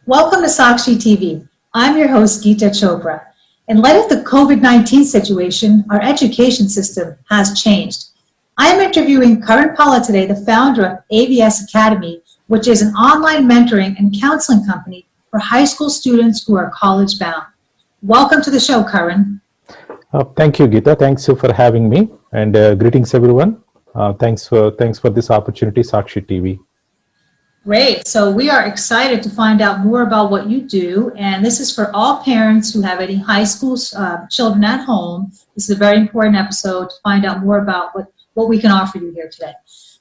Welcome to Sakshi TV. I'm your host, Geeta Chopra. In light of the COVID-19 situation, our education system has changed. I am interviewing Kiran Palla today, the founder of AVS Academy, which is an online mentoring and counseling company for high school students who are college bound. Welcome to the show, Kiran. Thank you, Geeta. Thanks for having me, and greetings, everyone. Thanks for this opportunity, Sakshi TV. Great. So we are excited to find out more about what you do. And this is for all parents who have any high school children at home. This is a very important episode to find out more about what we can offer you here today.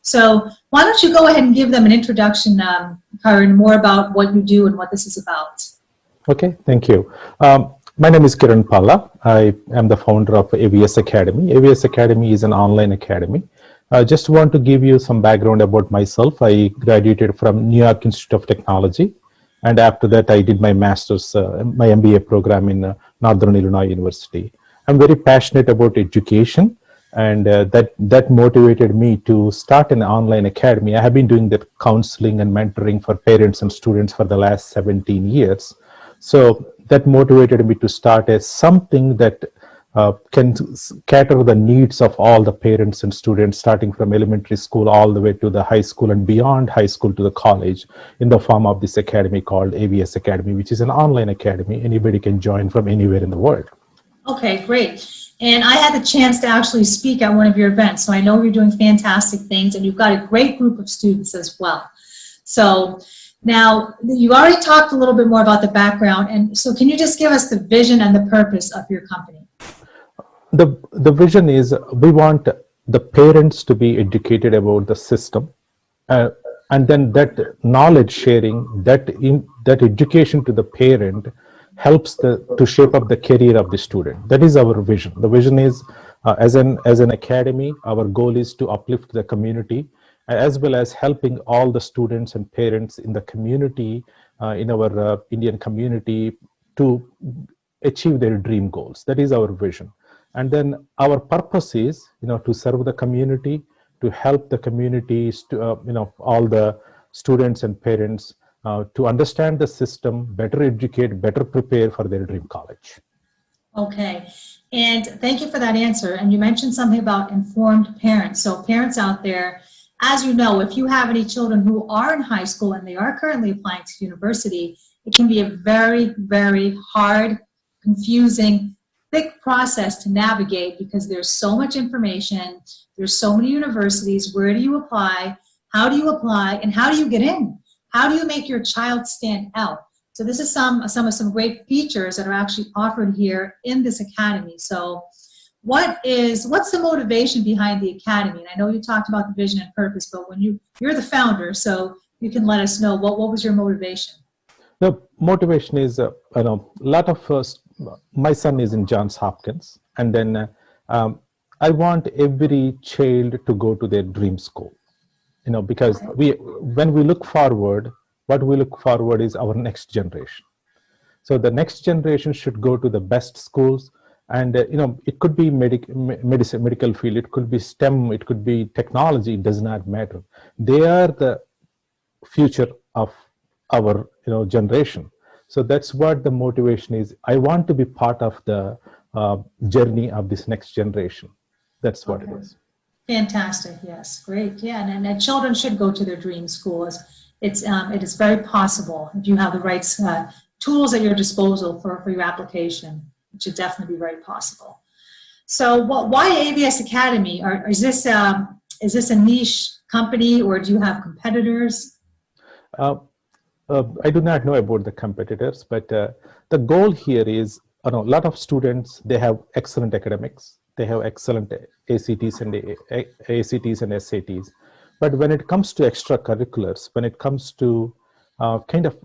So why don't you go ahead and give them an introduction, Kiran, more about what you do and what this is about. Okay, thank you. My name is Kiran Palla. I am the founder of AVS Academy. AVS Academy is an online academy. I just want to give you some background about myself. I graduated from New York Institute of Technology, and after that I did my master's, my MBA program in Northern Illinois University. I'm very passionate about education, and that motivated me to start an online academy. I have been doing that counseling and mentoring for parents and students for the last 17 years. So that motivated me to start as something that can cater the needs of all the parents and students, starting from elementary school all the way to the high school and beyond high school to the college, in the form of this academy called AVS Academy, which is an online academy. Anybody can join from anywhere in the world. Okay, great. And I had the chance to actually speak at one of your events, so I know you're doing fantastic things, and you've got a great group of students as well. So now, you already talked a little bit more about the background, and so can you just give us the vision and the purpose of your company? The vision is we want the parents to be educated about the system, and then that knowledge sharing, that education to the parent helps to shape up the career of the student. That is our vision. The vision is as an academy, our goal is to uplift the community, as well as helping all the students and parents in the community, in our Indian community, to achieve their dream goals. That is our vision. And then our purpose is, to serve the community, to help the communities, to, all the students and parents to understand the system, better educate, better prepare for their dream college. Okay, and thank you for that answer. And you mentioned something about informed parents. So parents out there, as you know, if you have any children who are in high school and they are currently applying to university, it can be a very, very hard, confusing, thick process to navigate because there's so much information, there's so many universities. Where do you apply? How do you apply? And how do you get in? How do you make your child stand out? So this is some great features that are actually offered here in this academy. So what's the motivation behind the academy? And I know you talked about the vision and purpose, but when you're the founder, so you can let us know what was your motivation? The motivation is, a lot of my son is in Johns Hopkins, and then I want every child to go to their dream school, because when we look forward, what we look forward is our next generation. So the next generation should go to the best schools, and it could be medical field, it could be STEM, it could be technology, it does not matter. They are the future of our generation. So that's what the motivation is. I want to be part of the journey of this next generation. That's what it is. Fantastic. Yes, great. Yeah, and children should go to their dream schools. It is very possible if you have the right tools at your disposal for your application. It should definitely be very possible. So, why AVS Academy? Is this a niche company, or do you have competitors? I do not know about the competitors, but the goal here is, a lot of students, they have excellent academics, they have excellent ACTs and SATs, but when it comes to extracurriculars, when it comes to kind of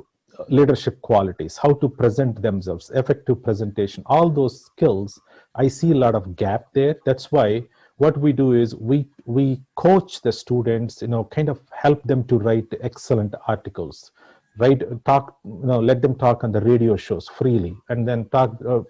leadership qualities, how to present themselves, effective presentation, all those skills, I see a lot of gap there. That's why what we do is we coach the students, kind of help them to write excellent articles, let them talk on the radio shows freely, and then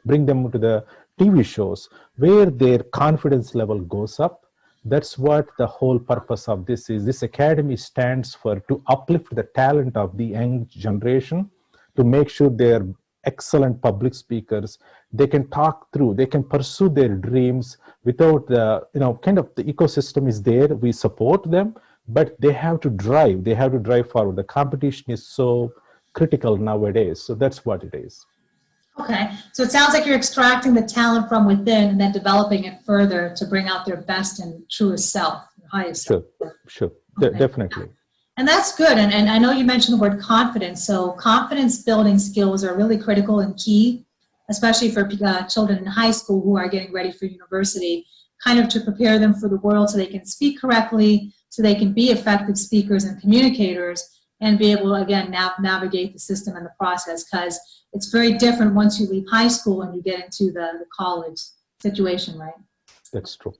bring them to the TV shows where their confidence level goes up. That's what the whole purpose of this is. This academy stands for to uplift the talent of the young generation, to make sure they're excellent public speakers. They can talk through, they can pursue their dreams without the, kind of the ecosystem is there. We support them, but they have to drive forward. The competition is so critical nowadays. So that's what it is. Okay, so it sounds like you're extracting the talent from within and then developing it further to bring out their best and truest self, highest self. Sure, Okay. Definitely. And that's good. And I know you mentioned the word confidence. So confidence building skills are really critical and key, especially for children in high school who are getting ready for university, kind of to prepare them for the world so they can speak correctly, so they can be effective speakers and communicators, and be able to, again, navigate the system and the process, because it's very different once you leave high school and you get into the college situation, right? That's true.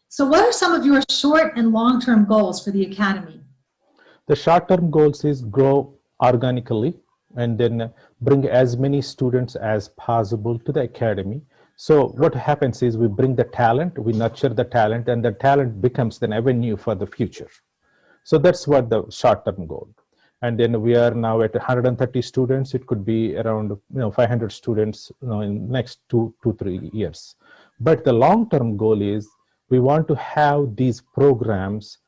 So what are some of your short and long-term goals for the Academy? The short-term goals is grow organically and then bring as many students as possible to the Academy. So what happens is we bring the talent, we nurture the talent, and the talent becomes an avenue for the future. So that's what the short-term goal. And then we are now at 130 students. It could be around 500 students in next two, 3 years. But the long-term goal is we want to have these programs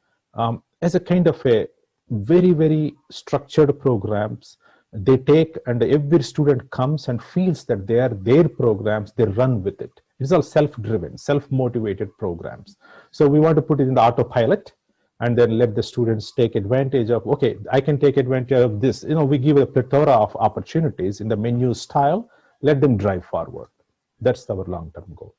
as a kind of a very, very structured programs. They take, and every student comes and feels that they are their programs, they run with it. It's all self-driven, self-motivated programs. So we want to put it in the autopilot and then let the students take advantage of, okay, I can take advantage of this. We give a plethora of opportunities in the menu style, let them drive forward. That's our long-term goal.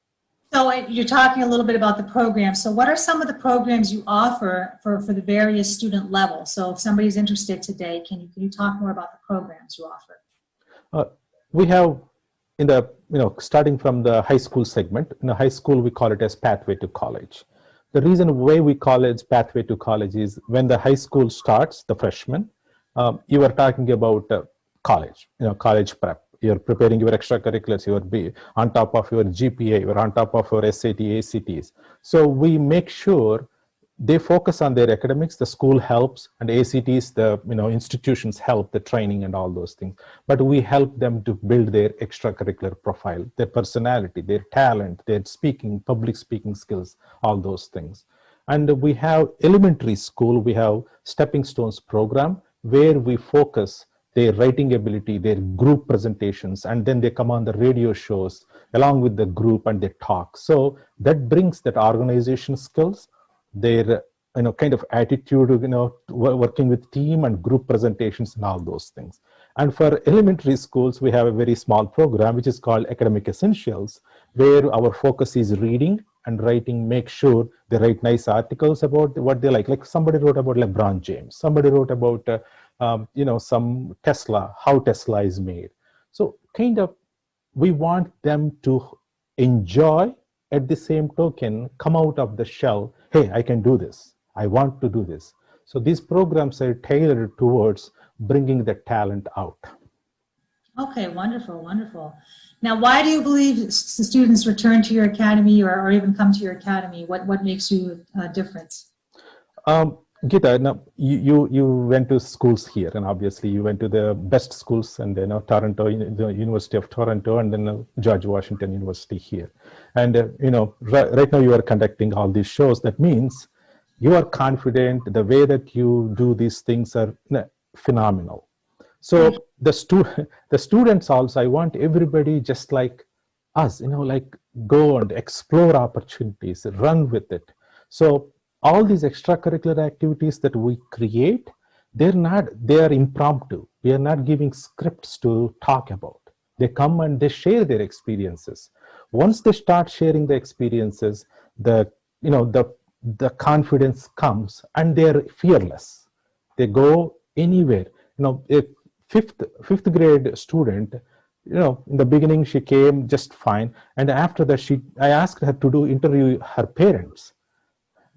So you're talking a little bit about the program. So what are some of the programs you offer for the various student levels? So if somebody's interested today, can you talk more about the programs you offer? We have in the, starting from the high school segment, in high school, we call it as Pathway to College. The reason why we call it Pathway to College is when the high school starts, the freshman, you are talking about college, college prep. You're preparing your extracurriculars, you're on top of your GPA, you're on top of your SAT, ACTs. So we make sure they focus on their academics, the school helps, and ACTs, the institutions help, the training and all those things. But we help them to build their extracurricular profile, their personality, their talent, their speaking, public speaking skills, all those things. And we have elementary school, we have Stepping Stones program where we focus their writing ability, their group presentations, and then they come on the radio shows along with the group and they talk. So that brings that organization skills, their kind of attitude, working with team and group presentations and all those things. And for elementary schools, we have a very small program which is called Academic Essentials, where our focus is reading and writing. Make sure they write nice articles about what they like somebody wrote about LeBron James, somebody wrote about some Tesla, how Tesla is made. So kind of we want them to enjoy, at the same token, come out of the shell, hey, I can do this, I want to do this. So these programs are tailored towards bringing the talent out. Okay, wonderful, wonderful. Now, why do you believe the students return to your academy or even come to your academy? What makes you a difference? Gita, now you went to schools here, and obviously you went to the best schools, and Toronto, the University of Toronto, and then George Washington University here. And right now you are conducting all these shows. That means you are confident. The way that you do these things are phenomenal. So the students also, I want everybody just like us, go and explore opportunities, run with it. So all these extracurricular activities that we create, they are impromptu. We are not giving scripts to talk about. They come and they share their experiences. Once they start sharing the experiences, the confidence comes and they're fearless. They go anywhere. A fifth grade student, in the beginning she came just fine, and after that I asked her to interview her parents.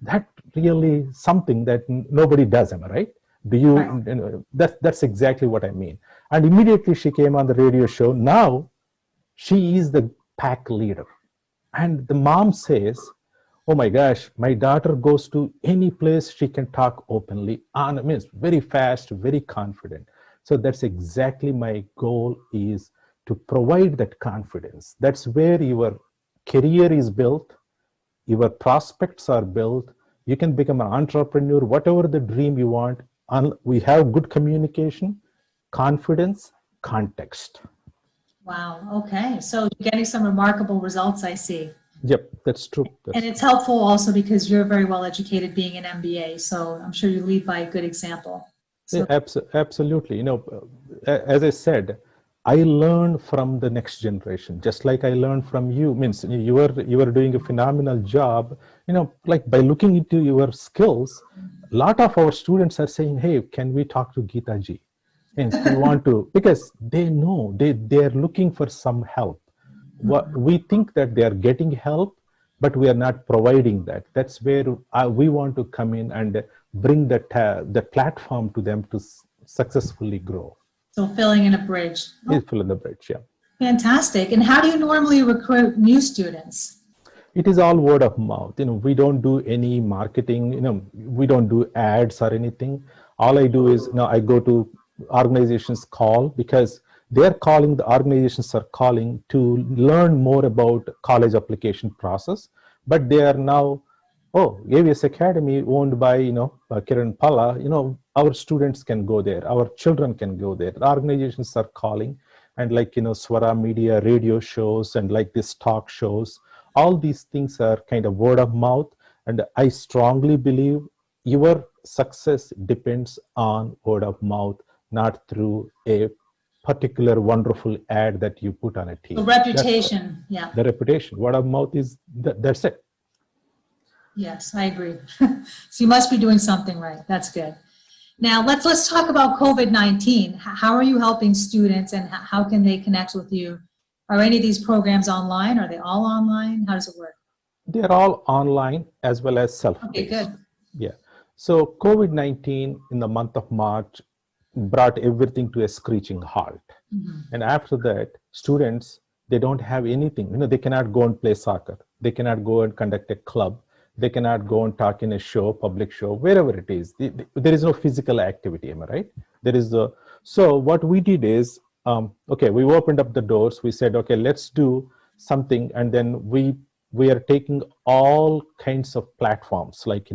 That really something that nobody does, am I right? Do you? That's exactly what I mean. And immediately she came on the radio show. Now she is the pack leader, and the mom says, "Oh my gosh, my daughter goes to any place she can talk openly. It's very fast, very confident." So that's exactly my goal, is to provide that confidence. That's where your career is built, your prospects are built. You can become an entrepreneur, whatever the dream you want. We have good communication, confidence, context. Wow. Okay. So you're getting some remarkable results, I see. Yep, that's true. And it's helpful also because you're very well educated being an MBA. So I'm sure you lead by a good example. Yeah, So absolutely. As I said, I learn from the next generation, just like I learned from you. Means you are doing a phenomenal job. Like by looking into your skills, a lot of our students are saying, "Hey, can we talk to Geeta ji?" And we want to, because they know they are looking for some help. What we think that they are getting help, but we are not providing that. That's where we want to come in and bring the platform to them to successfully grow. so filling in a bridge. Oh, Fill in the bridge, yeah. fantastic. And how do you normally recruit new students? It is all word of mouth. We don't do any marketing. We don't do ads or anything. All I do is, I go to organizations call, because they're calling, the organizations are calling to learn more about college application process. But they are now, AVS Academy owned by, Kiran Palla, our students can go there. Our children can go there. The organizations are calling, and like, Swara Media radio shows and like this talk shows, all these things are kind of word of mouth. And I strongly believe your success depends on word of mouth, not through a particular wonderful ad that you put on a The TV. reputation. Yeah. The reputation, word of mouth is that's it. Yes, I agree. So you must be doing something right. That's good. Now let's talk about COVID-19. How are you helping students, and how can they connect with you? Are any of these programs online? Are they all online? How does it work? They're all online as well as self-paced. Okay, good. Yeah. So COVID-19 in the month of March brought everything to a screeching halt. And after that, students, they don't have anything. They cannot go and play soccer. They cannot go and conduct a club. They cannot go and talk in a show, public show, wherever it is. There is no physical activity, am I right? So what we did is, we opened up the doors. We said, okay, let's do something. And then we are taking all kinds of platforms, like,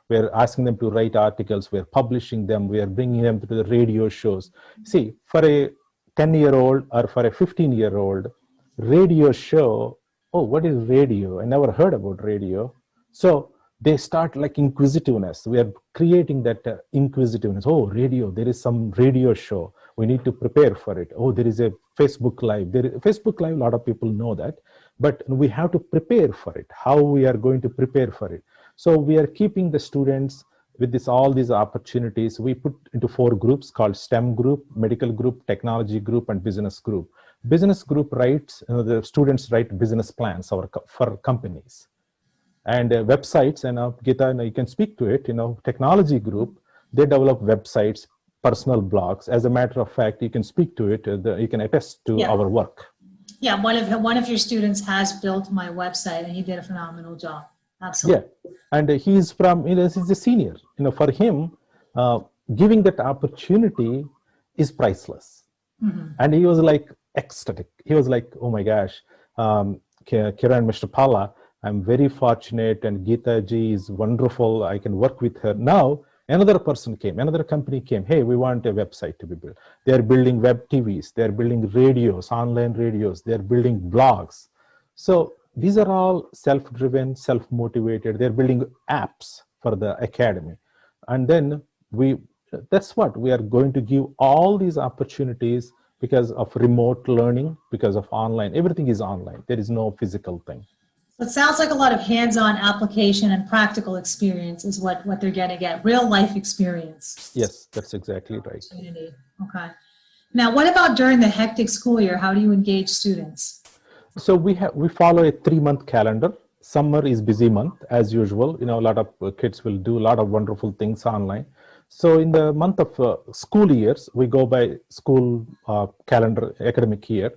we're asking them to write articles, we're publishing them, we are bringing them to the radio shows. See, for a 10-year-old or for a 15-year-old, radio show, what is radio? I never heard about radio. So they start like inquisitiveness. We are creating that inquisitiveness. Radio, there is some radio show. We need to prepare for it. There is a Facebook Live. Facebook Live, a lot of people know that. But we have to prepare for it. How we are going to prepare for it. So we are keeping the students with all these opportunities. We put into 4 groups called STEM group, medical group, technology group, and business group. Business group writes, the students write business plans for companies. And websites, and Geeta, you can speak to it, technology group, they develop websites, personal blogs. As a matter of fact, you can speak to it, you can attest to our work. Yeah, one of your students has built my website, and he did a phenomenal job. Absolutely. Yeah, and he's from, he's a senior. For him, giving that opportunity is priceless. And he was like ecstatic. He was like, oh my gosh, Kiran, Mr. Palla, I'm very fortunate, and Geeta ji is wonderful. I can work with her. Now, another person came, another company came. Hey, we want a website to be built. They're building web TVs. They're building radios, online radios. They're building blogs. So these are all self-driven, self-motivated. They're building apps for the academy. And then that's what we are going to give all these opportunities because of remote learning, because of online. Everything is online. There is no physical thing. So it sounds like a lot of hands-on application and practical experience is what they're going to get, real life experience. Yes, that's exactly right. Okay. Now, what about during the hectic school year? How do you engage students? So we follow a 3-month calendar. Summer is busy month as usual. A lot of kids will do a lot of wonderful things online. So in the month of school years, we go by school calendar, academic year,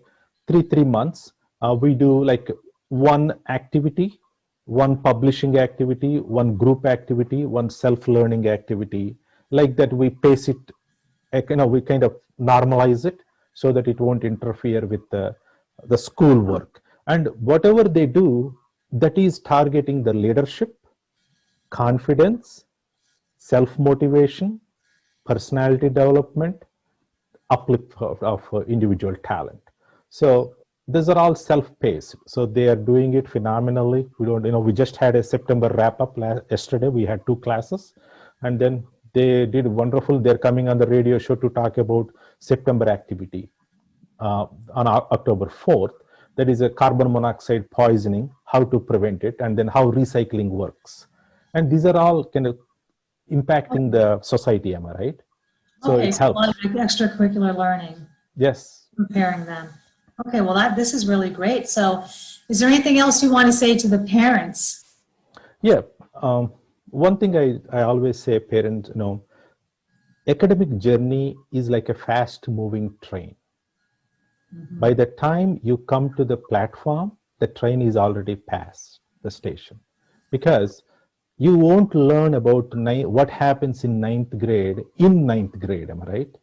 3 months. We do like 1 activity, 1 publishing activity, 1 group activity, 1 self-learning activity. Like that, we pace it we kind of normalize it so that it won't interfere with the school work. And whatever they do, that is targeting the leadership, confidence, self-motivation, personality development, uplift of individual talent. So these are all self-paced. So they are doing it phenomenally. We just had a September wrap-up yesterday. We had 2 classes, and then they did wonderful. They're coming on the radio show to talk about September activity on October 4th. That is a carbon monoxide poisoning, how to prevent it, and then how recycling works. And these are all kind of impacting the society, am I right? So Okay, it so a lot helps. of extracurricular learning, Yes. preparing them. Okay, well, this is really great. So is there anything else you want to say to the parents? Yeah. One thing I always say, parents, academic journey is like a fast moving train. By the time you come to the platform, the train is already past the station, because you won't learn about what happens in ninth grade, am I right?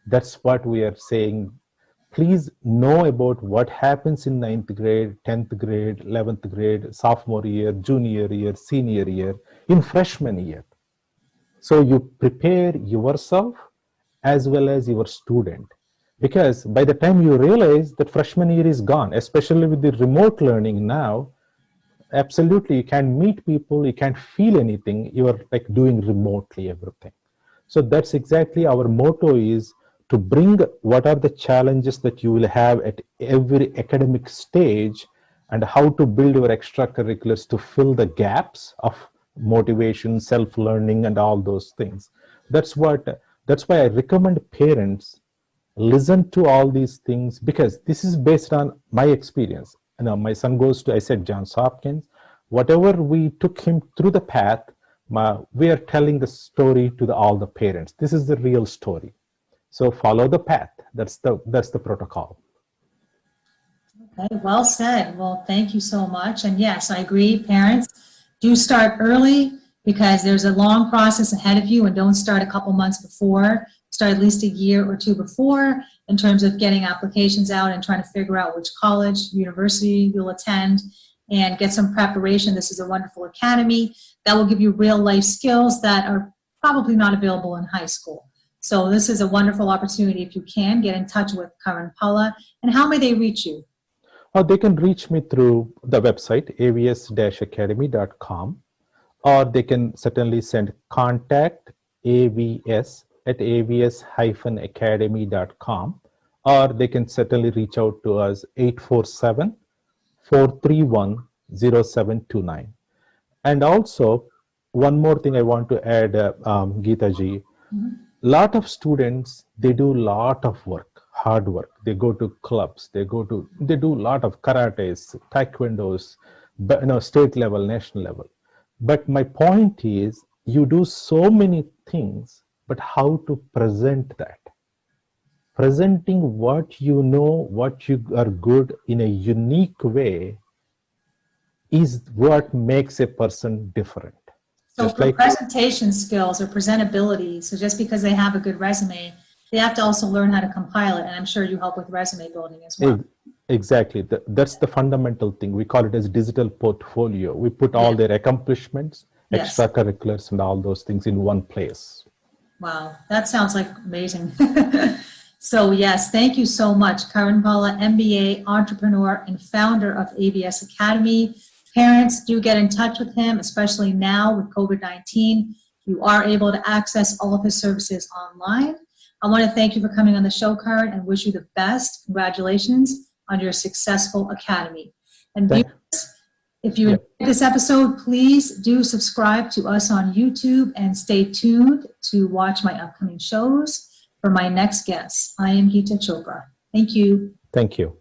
That's what we are saying. Please know about what happens in 9th grade, 10th grade, 11th grade, sophomore year, junior year, senior year, in freshman year. So you prepare yourself as well as your student. Because by the time you realize that freshman year is gone, especially with the remote learning now, absolutely, you can't meet people, you can't feel anything, you are like doing remotely everything. So that's exactly our motto, is to bring what are the challenges that you will have at every academic stage, and how to build your extracurriculars to fill the gaps of motivation, self-learning, and all those things. That's why I recommend parents listen to all these things, because this is based on my experience. My son goes to, I said, Johns Hopkins. Whatever we took him through the path, we are telling the story to all the parents. This is the real story. So follow the path. That's the protocol. Okay, well said. Well, thank you so much. And yes, I agree. Parents, do start early, because there's a long process ahead of you, and don't start a couple months before. Start at least a year or 2 before, in terms of getting applications out and trying to figure out which college, university you'll attend, and get some preparation. This is a wonderful academy that will give you real life skills that are probably not available in high school. So this is a wonderful opportunity. If you can, get in touch with Kiran Palla. And how may they reach you? They can reach me through the website, avs-academy.com, or they can certainly send contact avs@avs-academy.com, or they can certainly reach out to us 847-431-0729. And also, one more thing I want to add, Geeta ji. Lot of students, they do lot of work, hard work. They go to clubs, they do a lot of karates, taekwondos, state level, national level. But my point is, you do so many things, but how to present that? Presenting what you know, what you are good in a unique way, is what makes a person different. So Just for like presentation skills or presentability, so just because they have a good resume, they have to also learn how to compile it. And I'm sure you help with resume building as well. Exactly. That's the fundamental thing. We call it as digital portfolio. We put all their accomplishments, extracurriculars, and all those things in one place. Wow, that sounds like amazing. So yes, thank you so much. Kiran Palla, MBA, entrepreneur, and founder of AVS Academy. Parents, do get in touch with him, especially now with COVID-19. You are able to access all of his services online. I want to thank you for coming on the show, Kiran, and wish you the best. Congratulations on your successful academy. And viewers, if you enjoyed this episode, please do subscribe to us on YouTube and stay tuned to watch my upcoming shows for my next guest. I am Geeta Chopra. Thank you. Thank you.